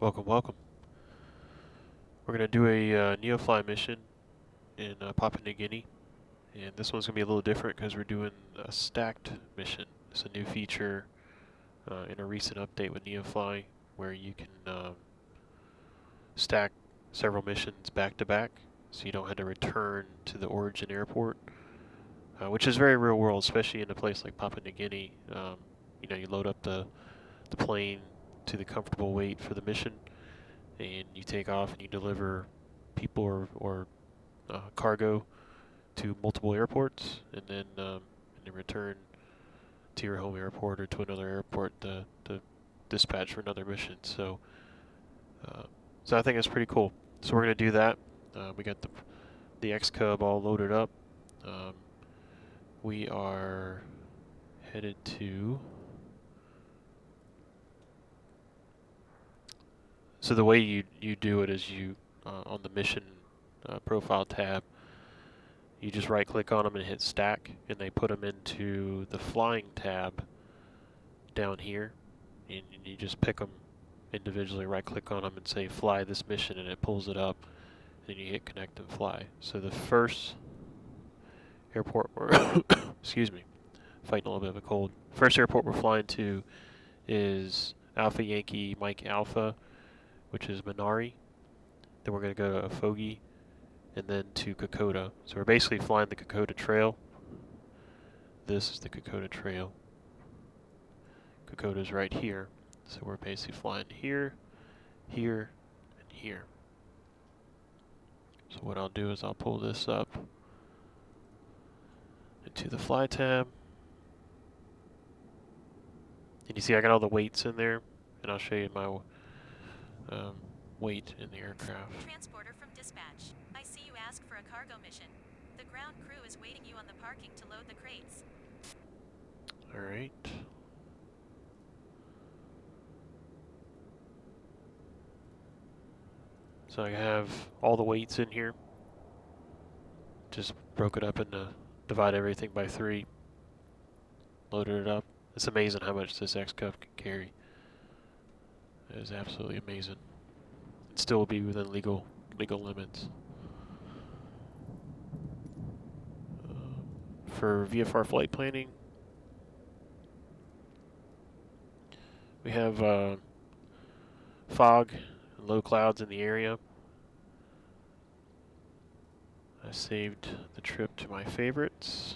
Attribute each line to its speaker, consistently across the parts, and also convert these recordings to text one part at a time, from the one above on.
Speaker 1: Welcome, welcome. We're going to do a Neofly mission in Papua New Guinea, and this one's going to be a little different because we're doing a stacked mission. It's a new feature in a recent update with Neofly where you can stack several missions back to back, so you don't have to return to the origin airport, which is very real world, especially in a place like Papua New Guinea. You load up the plane to the comfortable weight for the mission, and you take off and you deliver people or cargo to multiple airports, and then return to your home airport or to another airport to dispatch for another mission. So I think it's pretty cool. So we're going to do that. We got the XCub all loaded up. We are headed to... So the way you do it is you, on the mission profile tab, you just right click on them and hit stack, and they put them into the flying tab down here, and you just pick them individually, right click on them and say fly this mission, and it pulls it up, and then you hit connect and fly. So the first airport we're excuse me, fighting a little bit of a cold. First airport we're flying to is Alpha Yankee Mike Alpha, which is Menari. Then we're going to go to Efogi, and then to Kokoda. So we're basically flying the Kokoda Trail. This is the Kokoda Trail. Kokoda's right here. So we're basically flying here, here, and here. So what I'll do is I'll pull this up into the fly tab. And you see I got all the weights in there, and I'll show you my weight in the aircraft.
Speaker 2: Transporter from dispatch. I see you ask for a cargo mission. The ground crew is waiting you on the parking to load the crates.
Speaker 1: Alright. So I have all the weights in here. Just broke it up into, divide everything by 3. Loaded it up. It's amazing how much this XCub can carry. It is absolutely amazing. It still will be within legal limits. For VFR flight planning, we have fog and low clouds in the area. I saved the trip to my favorites.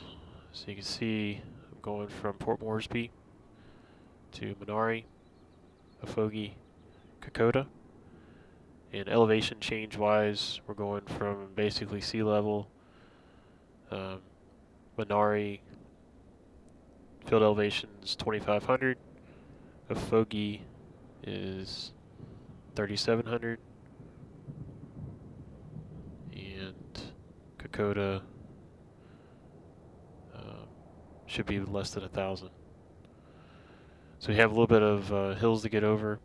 Speaker 1: So you can see I'm going from Port Moresby to Menari, Efogi, Kokoda. And elevation change wise, we're going from basically sea level, Menari field elevation is 2,500, Efogi is 3,700, and Kokoda should be less than 1,000. So we have a little bit of hills to get over.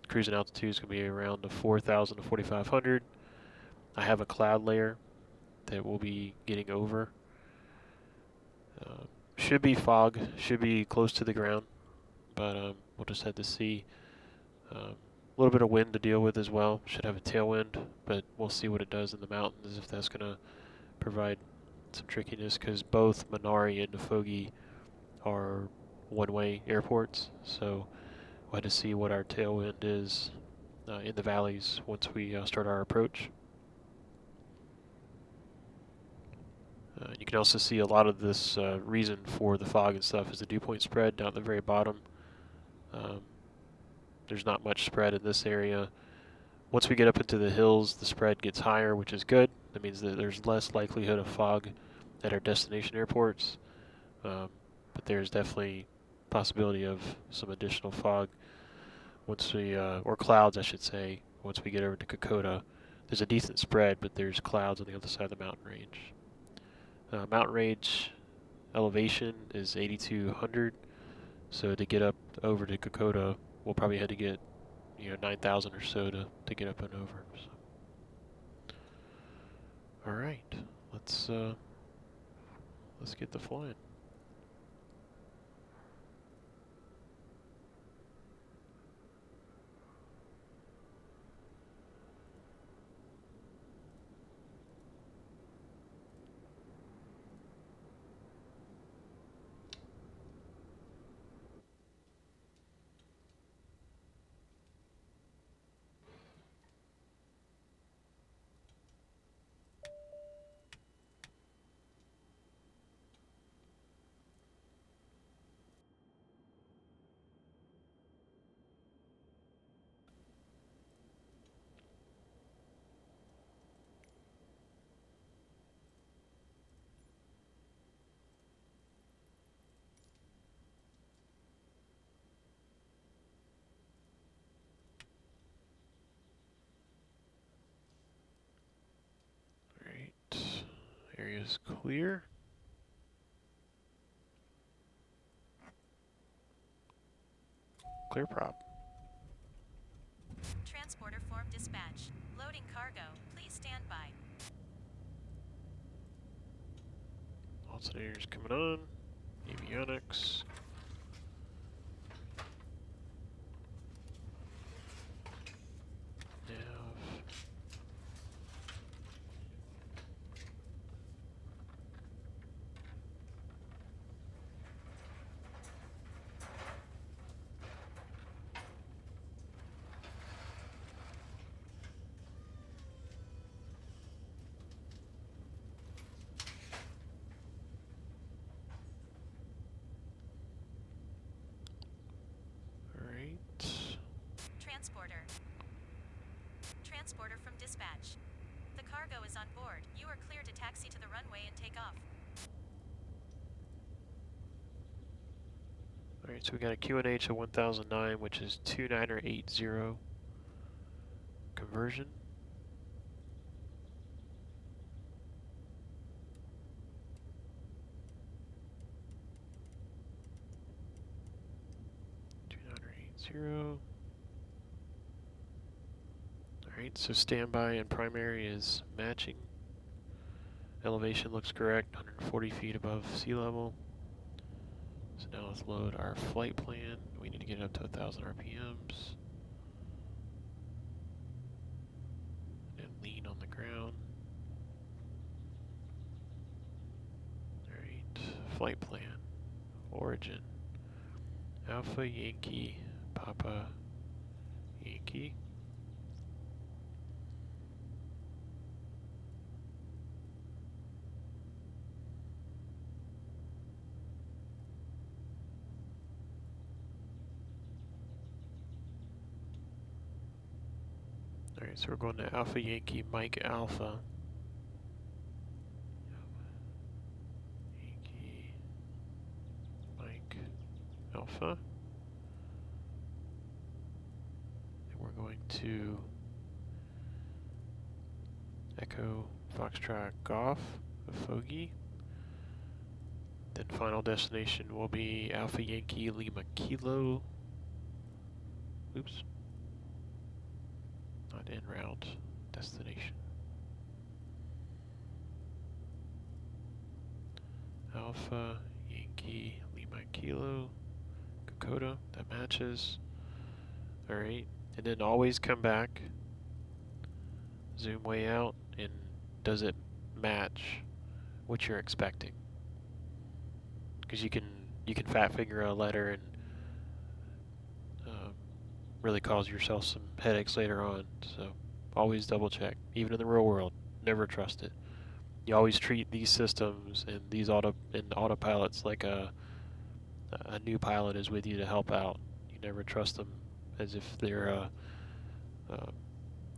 Speaker 1: Cruising altitude is going to be around the 4,000 to 4,500. I have a cloud layer that we'll be getting over. Should be fog, should be close to the ground, but we'll just have to see. A little bit of wind to deal with as well. Should have a tailwind, but we'll see what it does in the mountains, if that's going to provide some trickiness, because both Menari and Efogi are one-way airports, so we'll have to see what our tailwind is in the valleys once we start our approach. You can also see a lot of this reason for the fog and stuff is the dew point spread down at the very bottom. There's not much spread in this area. Once we get up into the hills, the spread gets higher, which is good. That means that there's less likelihood of fog at our destination airports. But there's definitely possibility of some additional fog once we, or clouds I should say, once we get over to Kokoda. There's a decent spread, but there's clouds on the other side of the mountain range. Mountain range elevation is 8,200, so to get up over to Kokoda, we'll probably have to get 9,000 or so to get up and over. So. All right, let's get the flying. area is clear. Clear prop.
Speaker 2: Transporter form dispatch. Loading cargo. Please stand by.
Speaker 1: Alternators coming on. Avionics. Nav. Alright.
Speaker 2: Transporter. Transporter from dispatch. The cargo is on board. You are clear to taxi to the runway and take off.
Speaker 1: Alright, so we got a QNH of 1009, which is 2980 conversion. Alright, so standby and primary is matching. Elevation looks correct, 140 feet above sea level. So now let's load our flight plan. We need to get it up to 1000 RPMs. And lean on the ground. Alright, flight plan. Origin. Alpha Yankee Papa Yankee. Alright, so we're going to Alpha Yankee Mike Alpha. Yankee Mike Alpha. And we're going to Echo Foxtrot Golf, Efogi. Then final destination will be Alpha Yankee Lima Kilo. Oops. Not en route. Destination. Alpha Yankee Lima Kilo. Kokoda. That matches. Alright. And then always come back. Zoom way out. And does it match what you're expecting? Because you can fat figure a letter and really cause yourself some headaches later on. So always double check, even in the real world. Never trust it. You always treat these systems and these autopilots like a new pilot is with you to help out. You never trust them as if they're a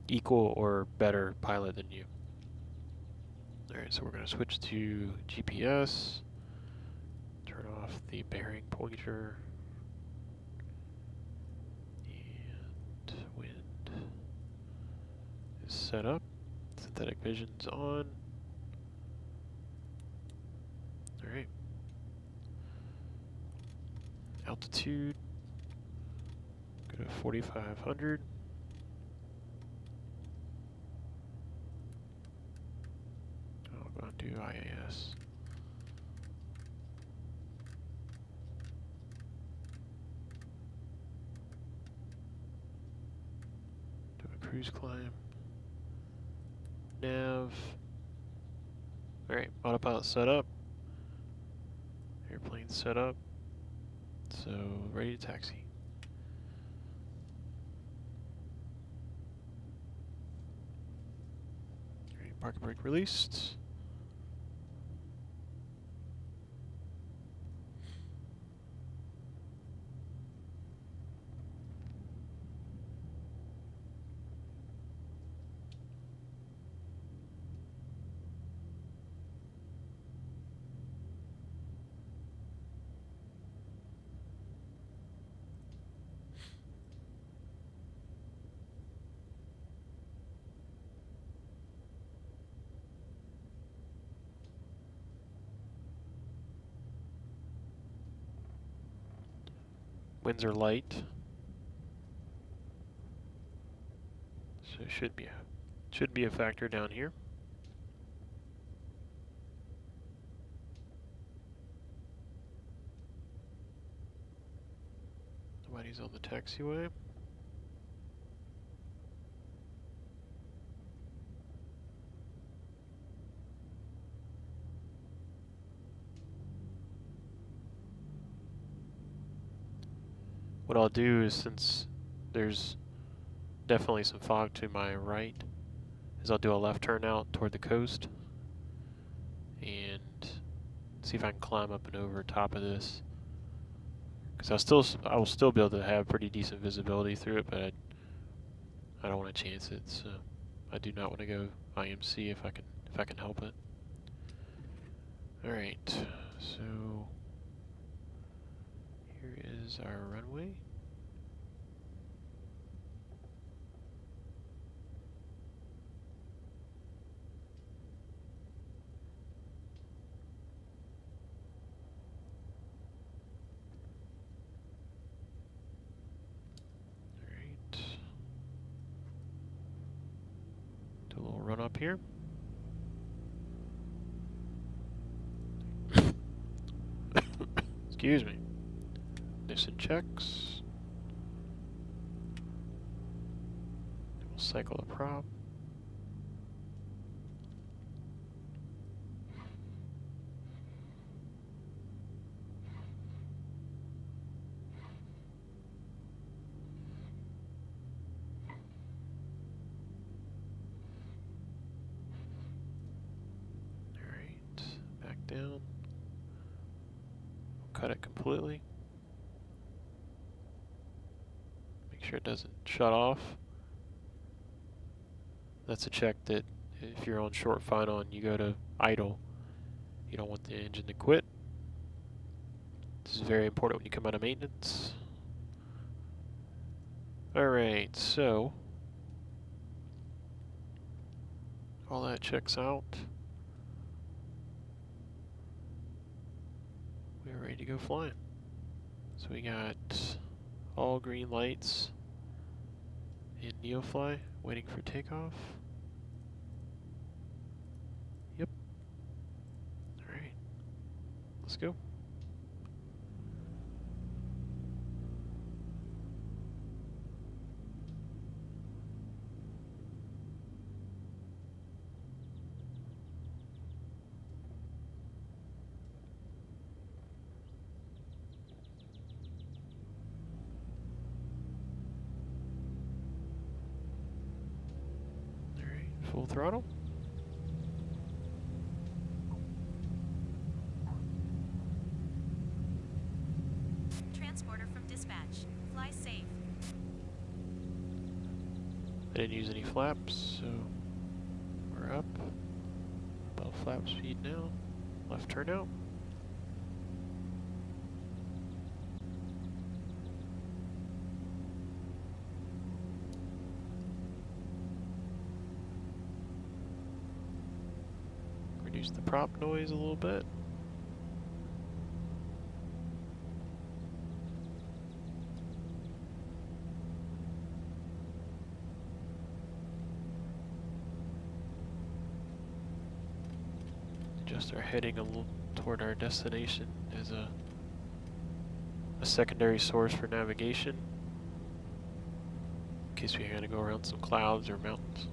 Speaker 1: equal or better pilot than you. All right, so we're going to switch to GPS. Turn off the bearing pointer. And wind is set up. Synthetic vision's on. Alright. Altitude. Go to 4,500. I'll go and do IAS. Cruise climb. Nav. Alright, autopilot set up. Airplane set up. So, ready to taxi. Alright, parking brake released. Winds are light, so it should be a factor down here. Nobody's on the taxiway. What I'll do is, since there's definitely some fog to my right, is I'll do a left turn out toward the coast and see if I can climb up and over top of this. Because I will still be able to have pretty decent visibility through it, but I don't want to chance it. So I do not want to go IMC if I can help it. All right, so here is our runway. Do a little run up here. Excuse me. Listen checks. We'll cycle the prop. Down. Cut it completely. Make sure it doesn't shut off. That's a check that if you're on short final and you go to idle, you don't want the engine to quit. This is very important when you come out of maintenance. Alright, so all that checks out. We're ready to go flying. So we got all green lights in Neofly waiting for takeoff. Yep. Alright. Let's go. Full throttle.
Speaker 2: Transporter from dispatch. Fly safe.
Speaker 1: I didn't use any flaps, so we're up. Above flap speed now. Left turn out. Reduce the prop noise a little bit. Adjust our heading a little toward our destination as a secondary source for navigation in case we had to go around some clouds or mountains.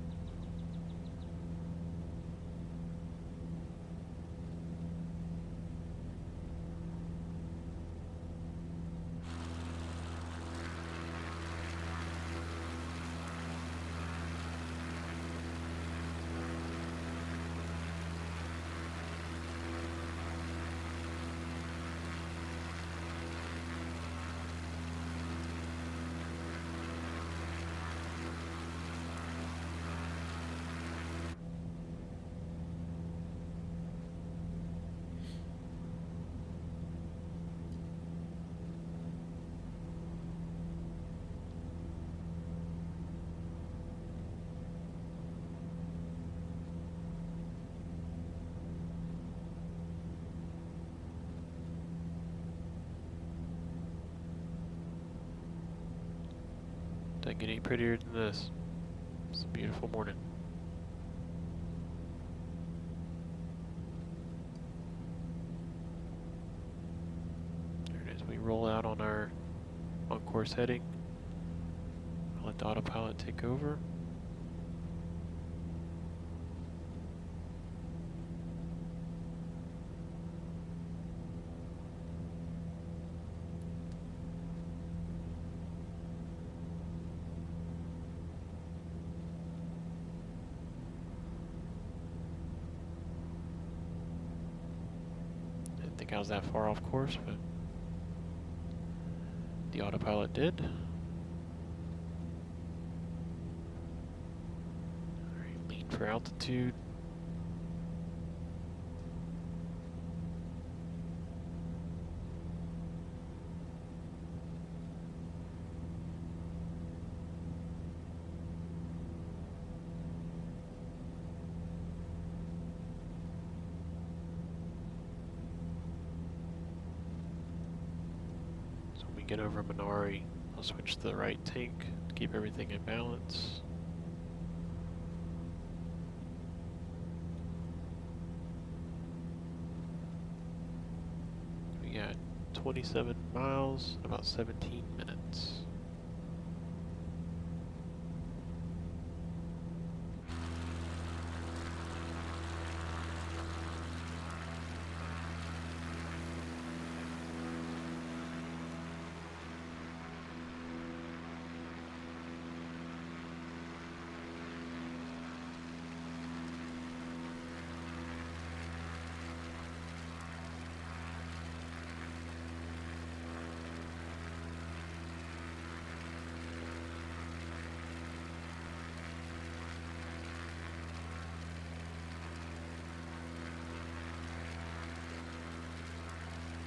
Speaker 1: Doesn't get any prettier than this. It's a beautiful morning. There it is. We roll out on our on-course heading. I'll let the autopilot take over. Didn't think I was that far off course, but the autopilot did. Alright, lean for altitude. Get over Menari, I'll switch to the right tank to keep everything in balance. We got 27 miles, about 17 minutes.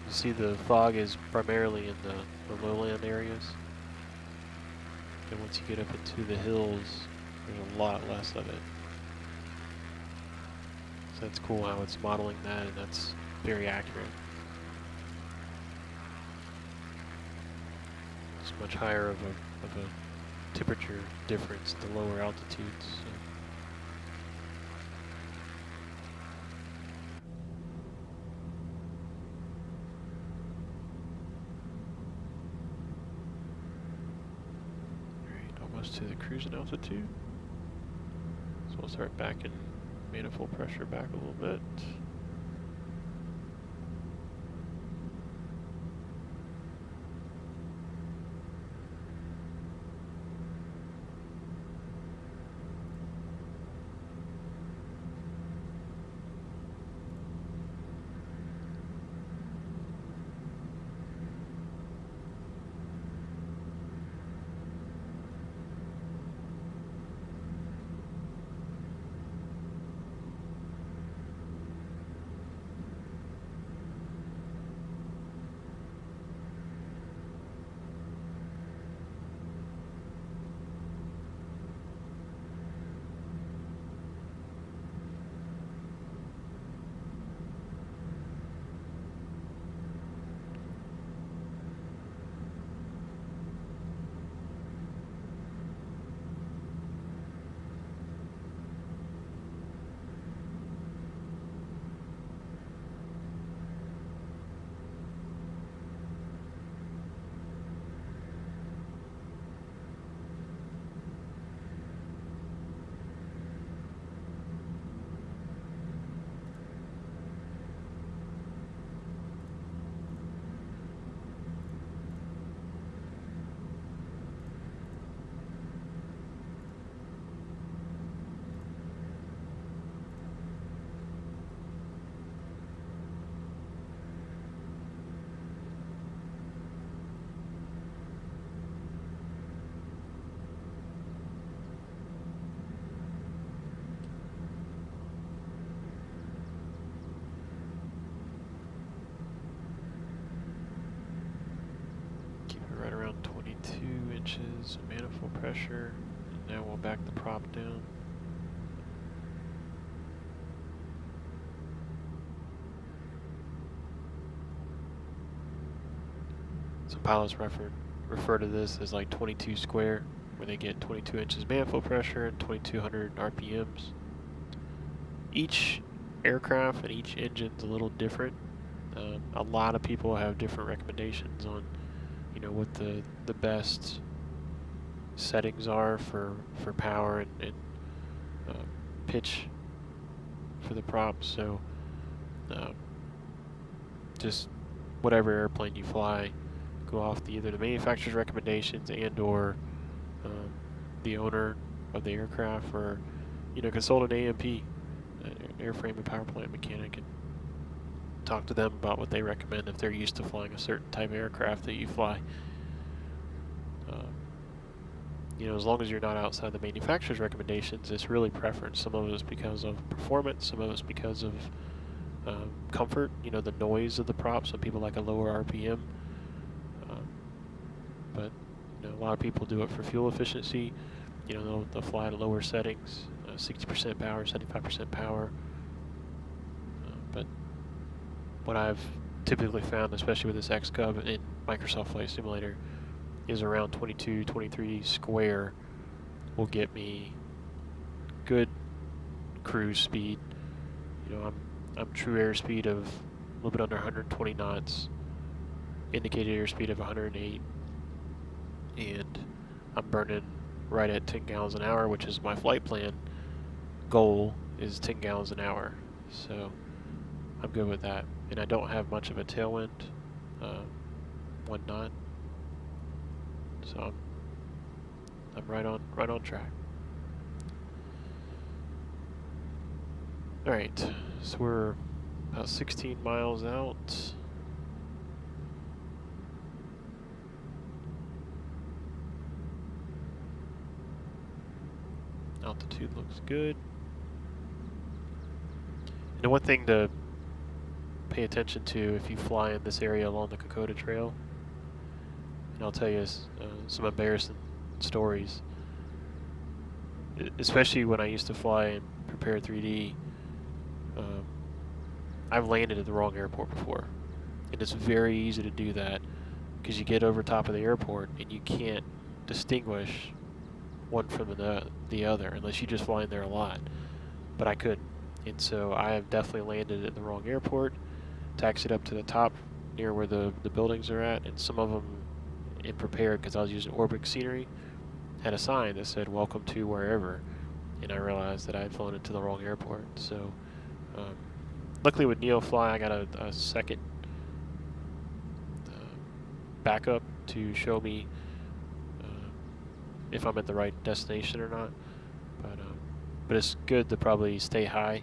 Speaker 1: You see the fog is primarily in the lowland areas. And once you get up into the hills, there's a lot less of it. So that's cool how it's modeling that, and that's very accurate. It's much higher of a temperature difference at the lower altitudes. So. To the cruising altitude. So we'll start backing manifold pressure back a little bit. Right around 22 inches of manifold pressure, and now we'll back the prop down. So pilots refer to this as like 22 square. where they get 22 inches manifold pressure and 2200 RPMs. Each aircraft and each engine's a little different. A lot of people have different recommendations on, what the best settings are for power and pitch for the props. So just whatever airplane you fly, go off either the manufacturer's recommendations and or the owner of the aircraft, or consult an AMP, airframe and power plant mechanic, and talk to them about what they recommend if they're used to flying a certain type of aircraft that you fly. As long as you're not outside the manufacturer's recommendations, it's really preference. Some of it is because of performance, some of it's because of comfort, the noise of the prop. Some people like a lower RPM, but a lot of people do it for fuel efficiency. They'll fly at lower settings, 60% power, 75% power. But what I've typically found, especially with this XCub in Microsoft Flight Simulator, is around 22, 23 square will get me good cruise speed. I'm true airspeed of a little bit under 120 knots, indicated airspeed of 108, and I'm burning right at 10 gallons an hour, which is my flight plan goal, is 10 gallons an hour. So I'm good with that, and I don't have much of a tailwind, 1 knot. So I'm right on track. All right, so we're about 16 miles out. Altitude looks good. And one thing to pay attention to if you fly in this area along the Kokoda Trail, and I'll tell you some embarrassing stories, especially when I used to fly in Prepare 3D. I've landed at the wrong airport before, and it's very easy to do that because you get over top of the airport and you can't distinguish one from the other unless you just fly in there a lot. But I couldn't, and so I have definitely landed at the wrong airport, taxied up to the top near where the buildings are at, and some of them in Prepared, because I was using Orbix scenery, had a sign that said "Welcome to wherever," and I realized that I had flown into the wrong airport. So luckily with Neofly, I got a second backup to show me if I'm at the right destination or not. But it's good to probably stay high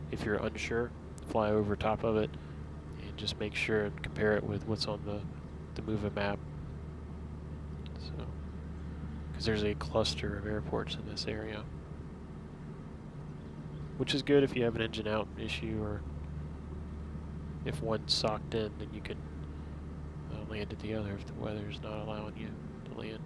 Speaker 1: if you're unsure. Fly over top of it and just make sure and compare it with what's on the moving map. So, because there's a cluster of airports in this area, which is good if you have an engine out issue, or if one's socked in, then you can land at the other if the weather's not allowing you to land.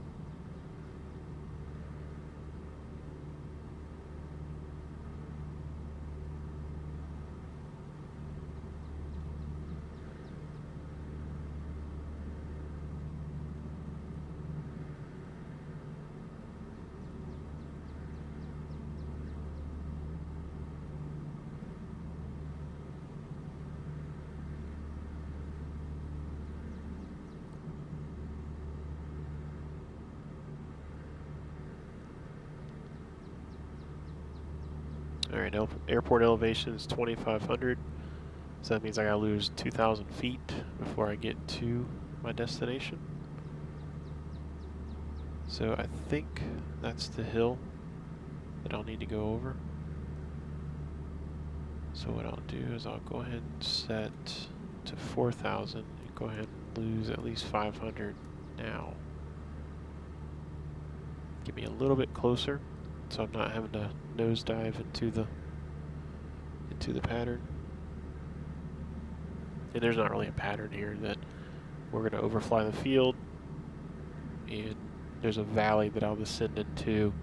Speaker 1: Alright, airport elevation is 2,500, so that means I gotta lose 2,000 feet before I get to my destination. So I think that's the hill that I'll need to go over. So what I'll do is I'll go ahead and set to 4,000 and go ahead and lose at least 500 now. Get me a little bit closer, so I'm not having to nosedive into the pattern. And there's not really a pattern here that we're going to overfly the field, and there's a valley that I'll descend into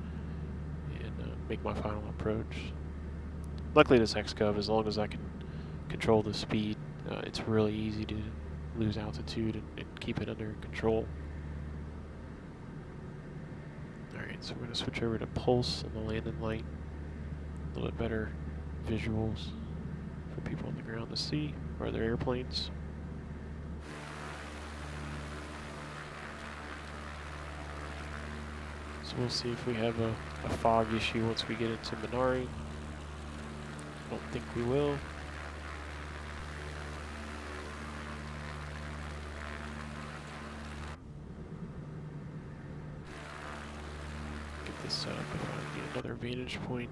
Speaker 1: and make my final approach. Luckily this XCub, as long as I can control the speed, it's really easy to lose altitude and keep it under control. Alright, So we're going to switch over to pulse and the landing light. A little bit better visuals for people on the ground to see, or their airplanes. So we'll see if we have a fog issue once we get into Menari. Don't think we will. Get this set up if I need another vantage point.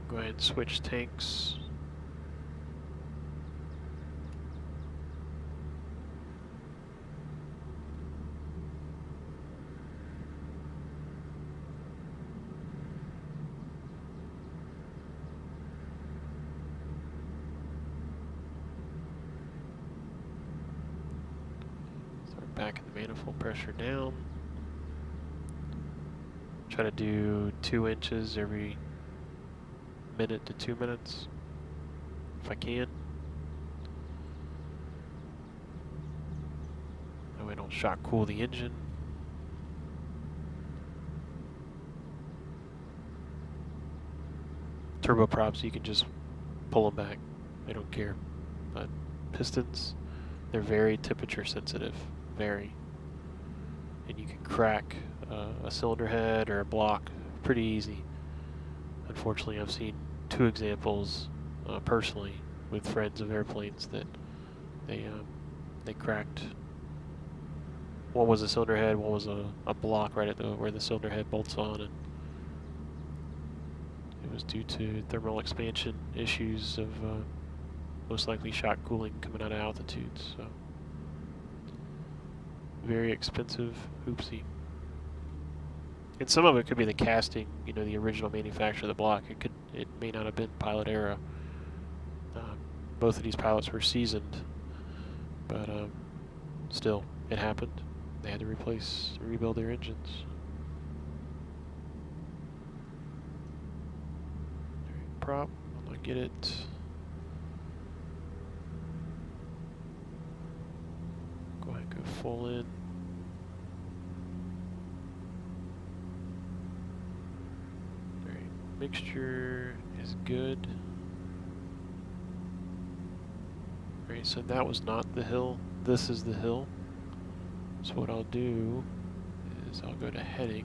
Speaker 1: Go ahead and switch tanks. Start backing the manifold pressure down. Try to do 2 inches every minute to 2 minutes, if I can. That way I don't shock cool the engine. Turboprops, you can just pull them back. They don't care. But pistons, they're very temperature sensitive. Very. And you can crack a cylinder head or a block pretty easy. Unfortunately, I've seen 2 examples personally with friends of airplanes that they cracked. One was a cylinder head, one was a block right at where the cylinder head bolts on, and it was due to thermal expansion issues of most likely shock cooling coming out of altitudes. So very expensive, oopsie. And some of it could be the casting, you know, the original manufacturer of the block. It may not have been pilot era. Both of these pilots were seasoned, but still, it happened. They had to rebuild their engines. Prop, I'm gonna get it. Go ahead and go full in. Mixture is good. Alright, so that was not the hill. This is the hill. So what I'll do is I'll go to heading.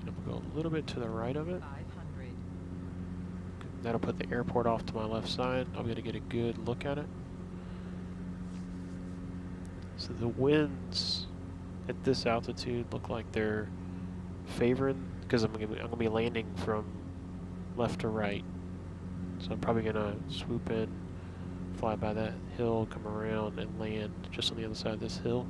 Speaker 1: And I'll go a little bit to the right of it.
Speaker 3: 500.
Speaker 1: That'll put the airport off to my left side. I'll be able to get a good look at it. So the winds at this altitude look like they're favoring, because I'm gonna be landing from left to right. So I'm probably gonna swoop in, fly by that hill, come around, and land just on the other side of this hill.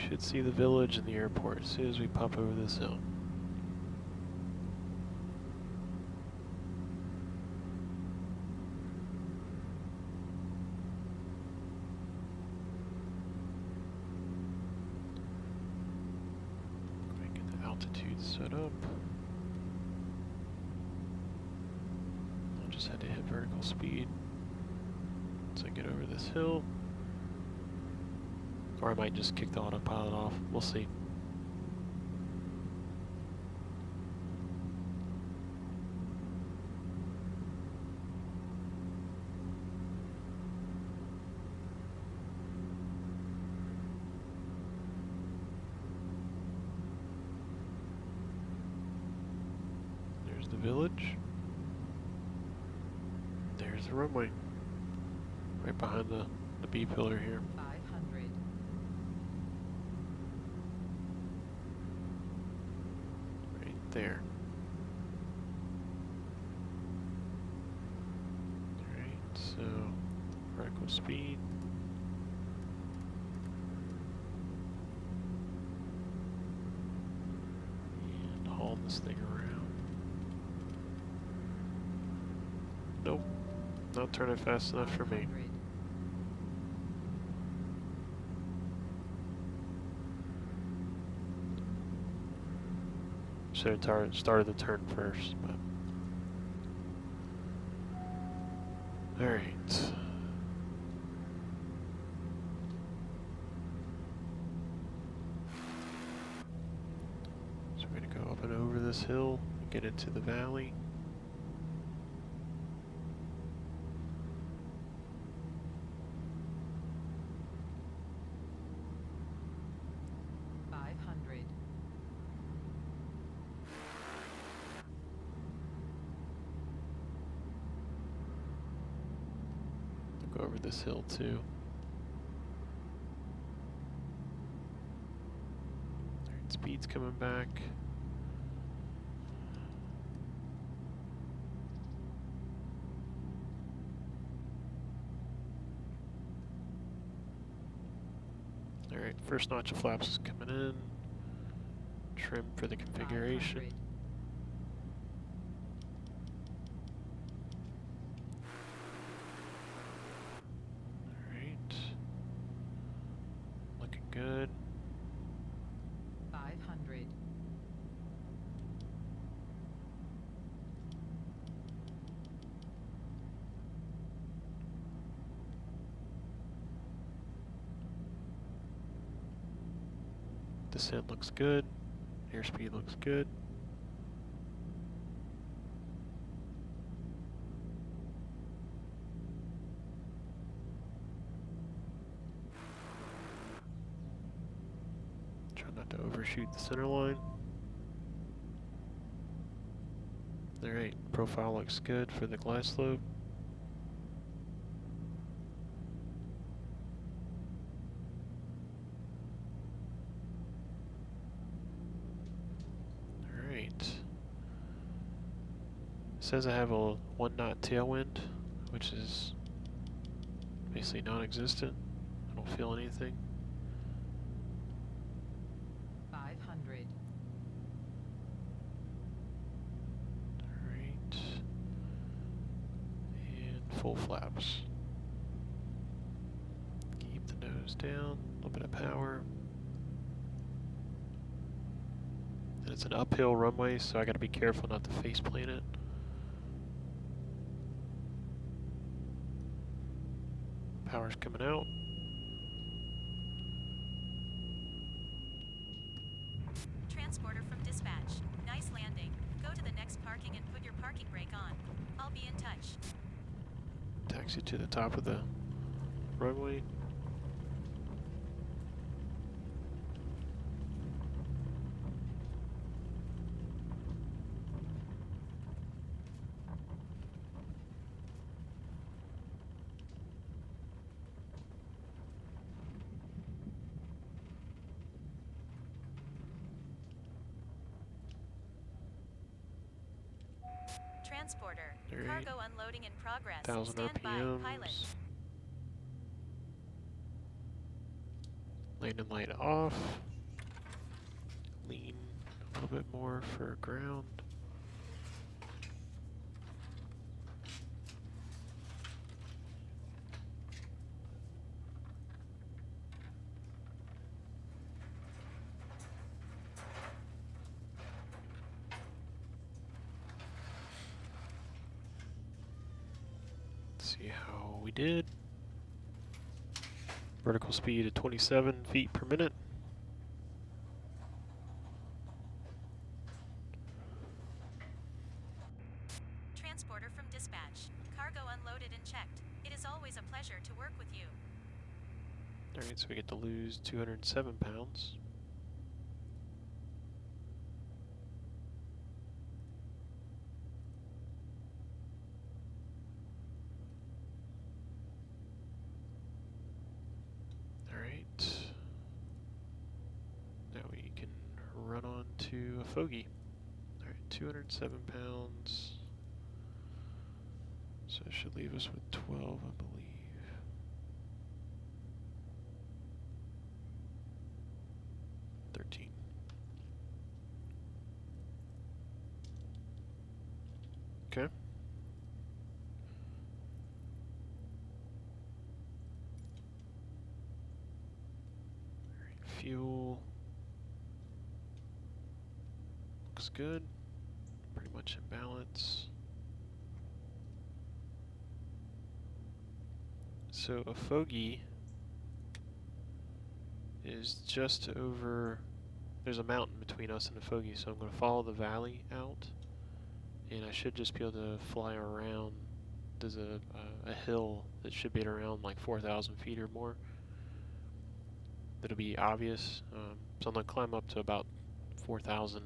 Speaker 1: Should see the village and the airport as soon as we pop over this hill. Get the altitude set up. I'll just have to hit vertical speed once I get over this hill. Or I might just kick the autopilot off. We'll see. There's the village. There's the runway. Right behind the B pillar here.
Speaker 3: 500.
Speaker 1: Right there. So, vertical speed. And haul this thing around. Nope, not turning fast enough for me.
Speaker 3: 500.
Speaker 1: Should have started the turn first, but. Alright. So we're going to go up and over this hill and get into the valley. Go over this hill too. Alright, speed's coming back. Alright, first notch of flaps is coming in. Trim for the configuration.
Speaker 3: 500.
Speaker 1: Alright. Looking good.
Speaker 3: 500.
Speaker 1: Descent looks good. Airspeed looks good. Try not to overshoot the center line. Alright, profile looks good for the glide slope. Says I have a 1 knot tailwind, which is basically non-existent. I don't feel anything.
Speaker 3: 500.
Speaker 1: Alright. And full flaps. Keep the nose down, a little bit of power. And it's an uphill runway, so I gotta be careful not to face plant it. Power's coming out.
Speaker 2: Transporter from dispatch. Nice landing. Go to the next parking and put your parking brake on. I'll be in touch.
Speaker 1: Taxi to the top of the runway.
Speaker 2: Transporter.
Speaker 1: Alright.
Speaker 2: Cargo unloading in progress.
Speaker 1: 1000
Speaker 2: Stand by, pilot.
Speaker 1: RPMs. Landing light off. Lean a little bit more for ground. See how we did. Vertical speed at 27 feet per minute.
Speaker 2: Transporter from dispatch. Cargo unloaded and checked. It is always a pleasure to work with you.
Speaker 1: Alright, so we get to lose 207 pounds. Now we can run on to Efogi. Alright, 207 pounds. So it should leave us with 12, I believe. Okay. Fuel looks good. Pretty much in balance. So Efogi is just over. There's a mountain between us and Efogi, so I'm going to follow the valley out, and I should just be able to fly around. There's a hill that should be at around like 4,000 feet or more. That'll be obvious. So I'm going to climb up to about 4,000,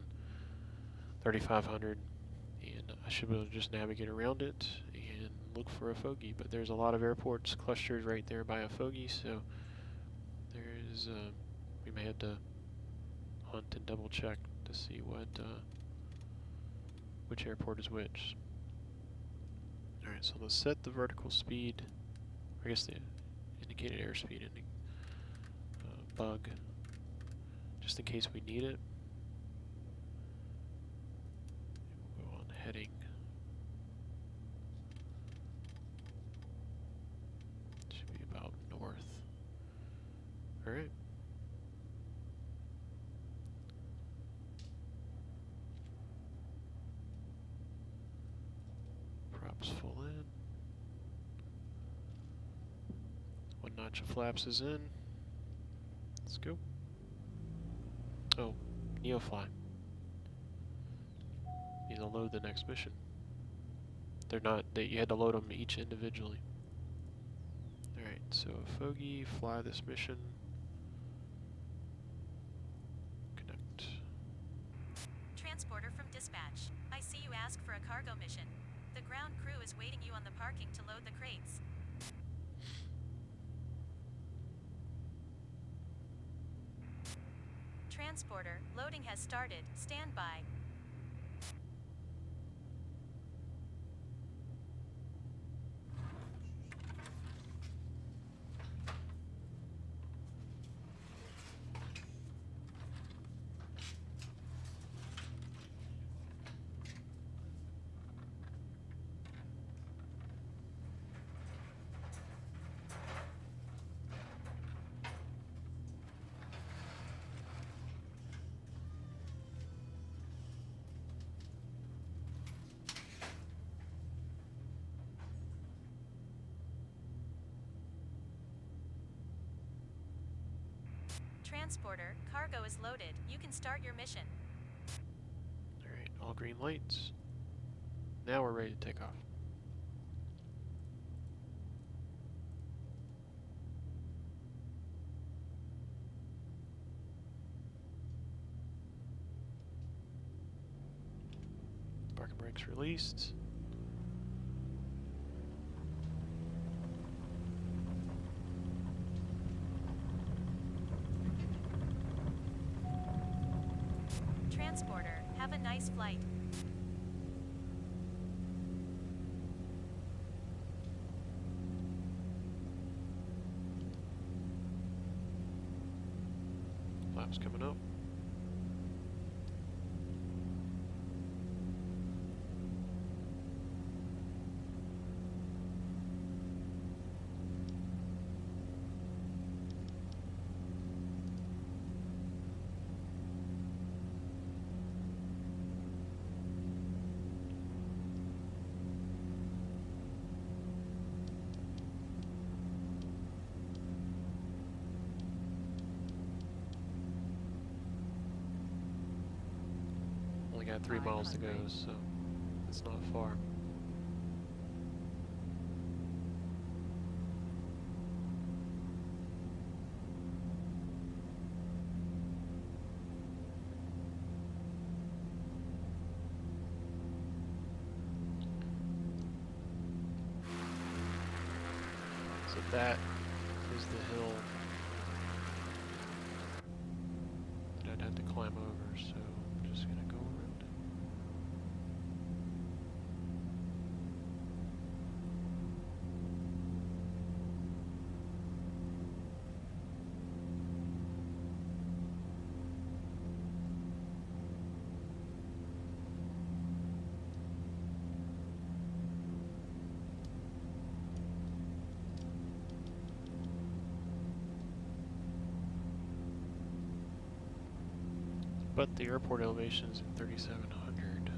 Speaker 1: 3,500, and I should be able to just navigate around it and look for Efogi. But there's a lot of airports clustered right there by Efogi, so there's we may have to hunt and double check to see what which airport is which. Alright, so let's set the vertical speed, I guess the indicated airspeed bug, just in case we need it. We'll go on heading. Should be about north. Alright. Props full in. One notch of flaps is in. Let's go. Oh, Neofly. Need to load the next mission. They're not, you had to load them each individually. Alright, so Efogi, fly this mission. Connect.
Speaker 2: Transporter from dispatch. I see you ask for a cargo mission. The ground crew is waiting you on the parking to load the crates. Transporter, loading has started. Stand by. Transporter, cargo is loaded. You can start your mission.
Speaker 1: Alright, all green lights. Now we're ready to take off. Parking brakes released.
Speaker 2: Transporter, have a nice flight.
Speaker 1: Flaps coming up. Only got 3 miles to go, so it's not far. So that is the hill that I'd have to climb over, so I'm just gonna go around it. But the airport elevation is at 3,700.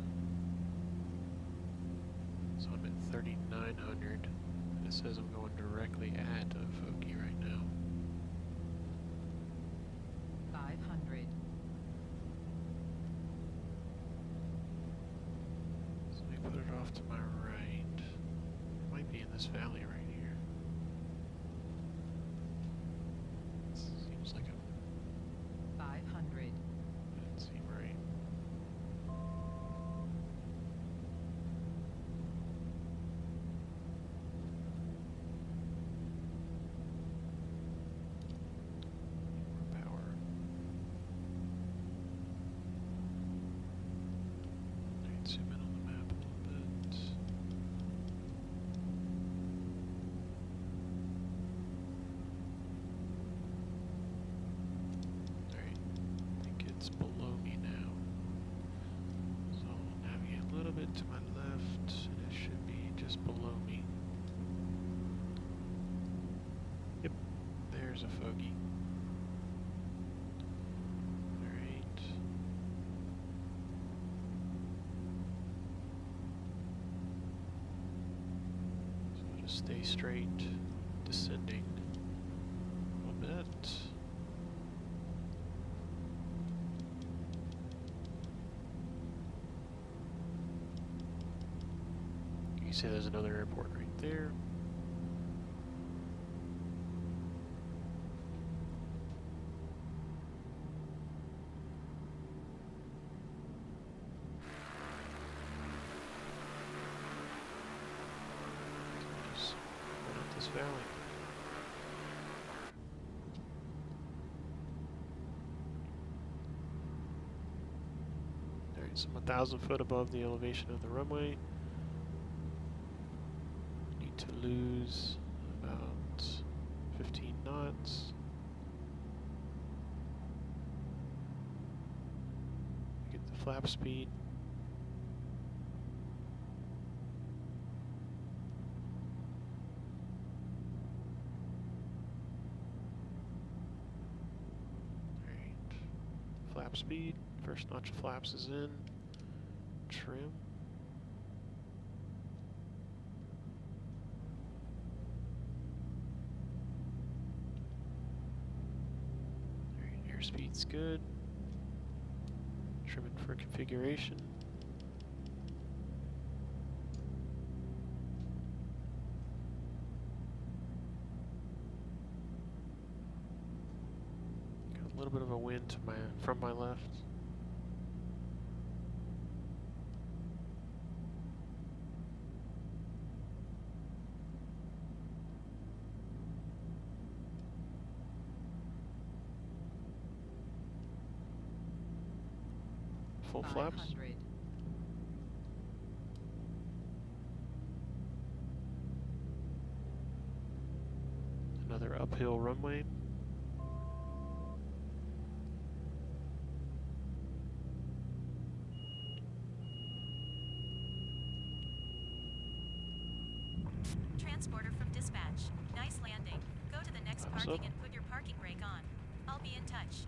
Speaker 1: So I'm at 3,900. And it says I'm going directly at Efogi right now.
Speaker 3: 500.
Speaker 1: So let me put it off to my right. It might be in this valley right here. Seems like a
Speaker 3: 500.
Speaker 1: doesn't seem right. More power. Alright, zoom in on the map a little bit. Alright, I think it's below me now. So I'll navigate a little bit to my left, and it should be just below me. Yep, there's Efogi. Alright. So I'll just stay straight, descending a bit. You see there's another airport right there. Just run up this valley. Alright, so I'm 1,000 foot above the elevation of the runway. Need to lose about 15 knots. Get the flap speed. Alright. Flap speed. First notch of flaps is in. Trim. Alright, airspeed's good. Trimming for configuration. Got a little bit of a wind to from my left. Full flaps.
Speaker 3: 500.
Speaker 1: Another uphill runway.
Speaker 2: Transporter from dispatch. Nice landing. Go to the next
Speaker 1: Flaps
Speaker 2: parking
Speaker 1: up.
Speaker 2: and put your parking brake on. I'll be in touch.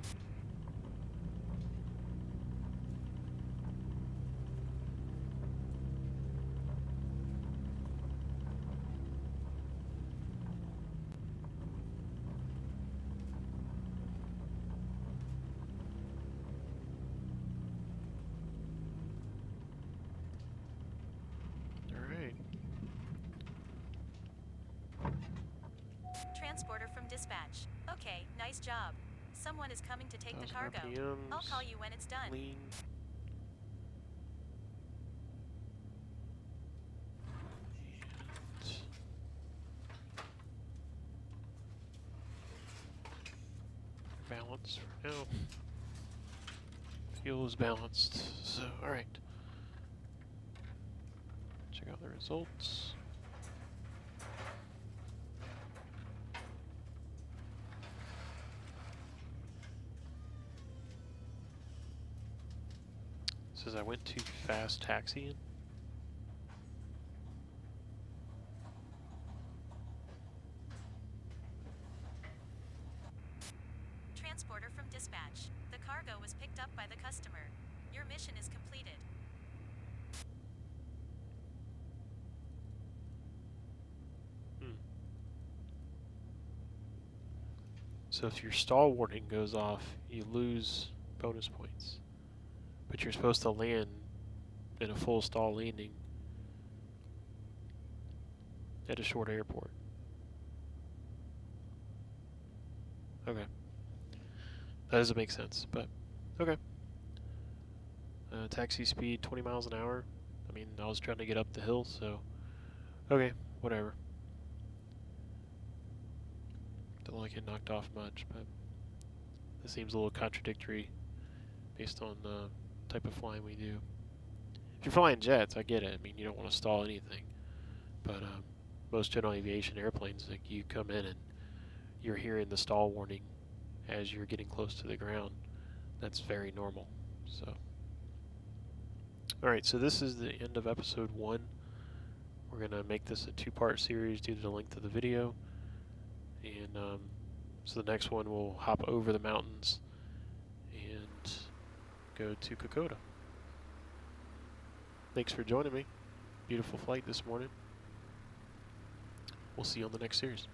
Speaker 1: Alright.
Speaker 2: Transporter from dispatch. Okay, nice job. Someone is coming to take the
Speaker 1: 1,000
Speaker 2: cargo. I'll
Speaker 1: RPMs.
Speaker 2: call you when it's done.
Speaker 1: Lean. And balance for now. Fuel is balanced. So, alright. Check out the results. Says I went too fast taxiing.
Speaker 2: Transporter from dispatch. The cargo was picked up by the customer.
Speaker 1: So if your stall warning goes off, you lose bonus points. But you're supposed to land in a full stall landing at a short airport. Okay. That doesn't make sense, but okay. Taxi speed 20 miles an hour. I mean, I was trying to get up the hill, so okay, whatever. Don't like it knocked off much, but this seems a little contradictory based on the type of flying we do. If you're flying jets, I get it. I mean, you don't want to stall anything, but most general aviation airplanes, like you come in and you're hearing the stall warning as you're getting close to the ground. That's very normal. So, all right. So this is the end of episode 1. We're gonna make this a 2-part series due to the length of the video, and so the next one we'll hop over the mountains and go to Kokoda. Thanks for joining me. Beautiful flight this morning. We'll see you on the next series.